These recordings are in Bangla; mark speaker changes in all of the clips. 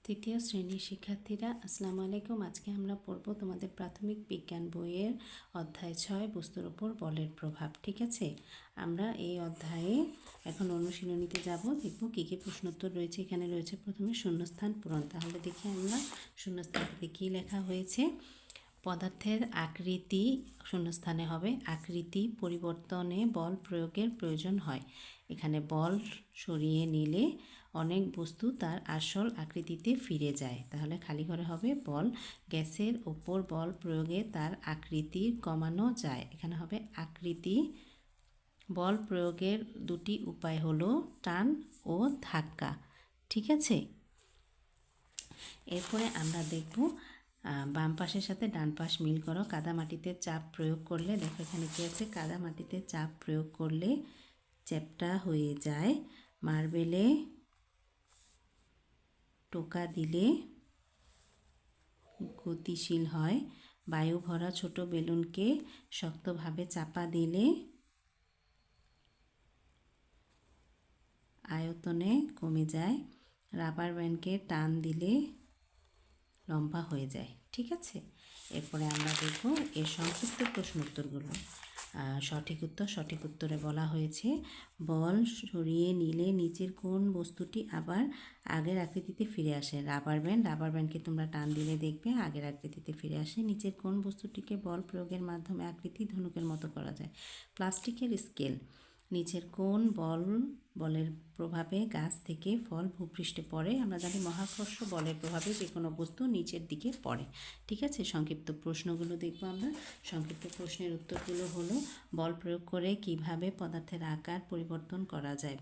Speaker 1: তৃতীয় শ্রেণীর শিক্ষার্থীরা আসসালামু আলাইকুম। আজকে আমরা পড়ব তোমাদের প্রাথমিক বিজ্ঞান বইয়ের অধ্যায় 6 বস্তুর উপর বলের প্রভাব। ঠিক আছে, আমরা এই অধ্যায়ে এখন অনুশীলনীতে যাব, দেখব কী কী প্রশ্নোত্তর রয়েছে। এখানে রয়েছে প্রথমে শূন্যস্থান পূরণ। তাহলে দেখি আমরা শূন্যস্থানটিতে কী লেখা হয়েছে। পদার্থের আকৃতি শূন্যস্থানে হবে আকৃতি পরিবর্তনে বল প্রয়োগের প্রয়োজন হয়। এখানে বল সরিয়ে নিলে অনেক বস্তু তার আসল আকৃতিতে ফিরে যায়। তাহলে খালি ঘরে হবে বল গ্যাসের ওপর বল প্রয়োগে তার আকৃতি কমানো যায়। এখানে হবে আকৃতি। বল প্রয়োগের দুটি উপায় হলো টান ও ধাক্কা। ঠিক আছে, এরপরে আমরা দেখব বাম পাশের সাথে ডান পাশ মিল করো। কাদা মাটিতে চাপ প্রয়োগ করলে, দেখো এখানে কি আছে, কাদা মাটিতে চাপ প্রয়োগ করলে চ্যাপ্টা হয়ে যায়। মার্বেলে টোকা দিলে গতিশীল হয়। বায়ু ভরা ছোট বেলুনকে শক্তভাবে চাপা দিলে আয়তনে কমে যায়। রাবার ব্যান্ডকে টান দিলে লম্বা হয়ে যায়। ঠিক আছে, এরপরে আমরা দেখব এর সংক্ষিপ্ত প্রশ্ন উত্তরগুলো। সঠিক উত্তরে বলা হয়েছে বল সরিয়ে নিলে নিচের কোন বস্তুটি আবার আগের আকৃতিতে ফিরে আসে। রাবার ব্যান্ডকে তোমরা টান দিলে দেখবে আগের আকৃতিতে ফিরে আসে। নিচের কোন বস্তুটিকে বল প্রয়োগের মাধ্যমে আকৃতি ধনুকের মতো করা যায়। প্লাস্টিকের স্কেল। নিচের কোন বলের প্রভাবে গাছ থেকে ফল ভূপৃষ্ঠে পড়ে। আমরা জানি মহাকর্ষ বলের প্রভাবে যে কোনো বস্তু নিচের দিকে পড়ে। ঠিক আছে, সংক্ষিপ্ত প্রশ্নগুলো দেখব আমরা। সংক্ষিপ্ত প্রশ্নের উত্তরগুলো হলো বল প্রয়োগ করে কিভাবে পদার্থের আকার পরিবর্তন করা যায়।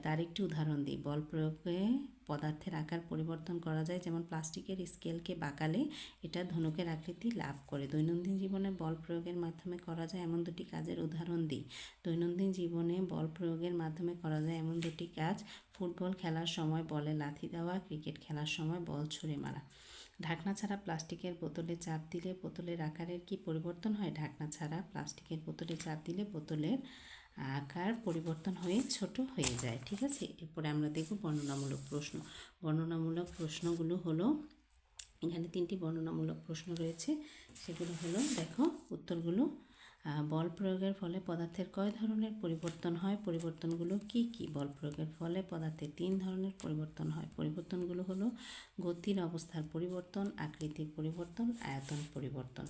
Speaker 1: তার একটি উদাহরণ দিই। বল প্রয়োগে পদার্থের আকার পরিবর্তন করা যায়, যেমন প্লাস্টিকের স্কেলকে বাঁকালে এটা ধনুকের আকৃতি লাভ করে। দৈনন্দিন জীবনে বল প্রয়োগের মাধ্যমে করা যায় এমন দুটি কাজের উদাহরণ দিই। দৈনন্দিন জীবনে বল প্রয়োগের মাধ্যমে করা যায় এমন দুটি কাজ: ফুটবল খেলার সময় বলে লাথি দেওয়া, ক্রিকেট খেলার সময় বল ছুঁড়ে মারা। ঢাকনা ছাড়া প্লাস্টিকের বোতলে চাপ দিলে বোতলের আকারের কি পরিবর্তন হয়। ঢাকনা ছাড়া প্লাস্টিকের বোতলে চাপ দিলে বোতলের আকার পরিবর্তন হয়ে ছোট হয়ে যায়। ঠিক আছে, এরপরে আমরা দেখব বর্ণনামূলক প্রশ্ন। বর্ণনামূলক প্রশ্নগুলো হলো, এখানে 3টি বর্ণনামূলক প্রশ্ন রয়েছে, সেগুলো হলো, দেখো উত্তরগুলো। বল প্রয়োগের ফলে পদার্থের কয় ধরনের পরিবর্তন হয়, পরিবর্তনগুলো কি কি। বল প্রয়োগের ফলে পদার্থের 3 ধরনের পরিবর্তন হয়। পরিবর্তনগুলো হলো গতির অবস্থার পরিবর্তন, আকৃতির পরিবর্তন, আয়তন পরিবর্তন।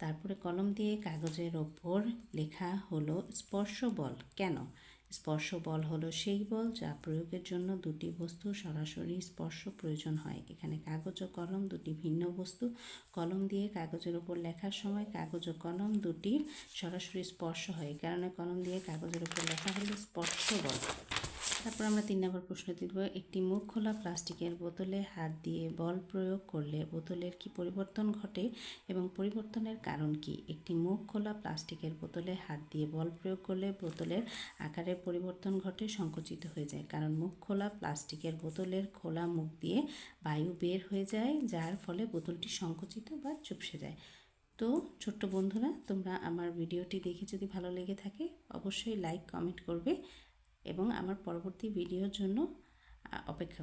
Speaker 1: তারপরে কলম দিয়ে কাগজের ওপর লেখা হলো স্পর্শ বল কেন। স্পর্শ বল হলো সেই বল যা প্রয়োগের জন্য দুটি বস্তু সরাসরি স্পর্শ প্রয়োজন হয়। এখানে কাগজ ও কলম দুটি ভিন্ন বস্তু। কলম দিয়ে কাগজের ওপর লেখার সময় কাগজ ও কলম দুটির সরাসরি স্পর্শ হয়, এই কারণে কলম দিয়ে কাগজের ওপর লেখা হলো স্পর্শ বল। তারপর আমরা 3 নম্বর প্রশ্ন দিব। একটি মুখ খোলা প্লাস্টিকের বোতলে হাত দিয়ে বল প্রয়োগ করলে বোতলের কি পরিবর্তন ঘটে এবং পরিবর্তনের কারণ কি। একটি মুখ খোলা প্লাস্টিকের বোতলে হাত দিয়ে বল প্রয়োগ করলে বোতলের আকারের পরিবর্তন ঘটে, সংকুচিত হয়ে যায়, কারণ মুখ খোলা প্লাস্টিকের বোতলের খোলা মুখ দিয়ে বায়ু বের হয়ে যায়, যার ফলে বোতলটি সংকুচিত বা চুপসে যায়। তো ছোট্ট বন্ধুরা, তোমরা আমার ভিডিওটি দেখে যদি ভালো লেগে থাকে অবশ্যই লাইক কমেন্ট করবে এবং আমার পরবর্তী ভিডিওর জন্য অপেক্ষা